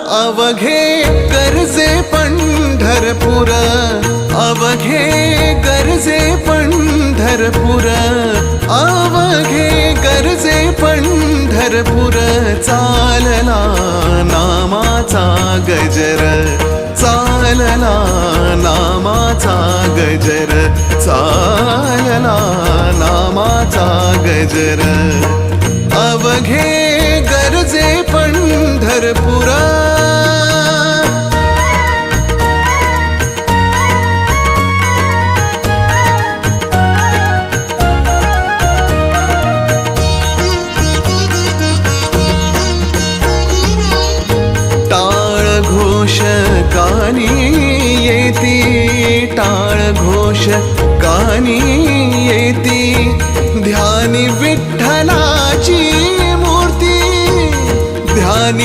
अवघे गरजे पंढरपूर, अवघे गरजे पंढरपूर, अवघे गरजे पंढरपूर. चालला नामाचा गजर, चालला नामाचा गजर, चालला नामाचा गजर. अवघे गरजे पंढरपूर. टाळ घोष कानी येती, टाळ घोष कानी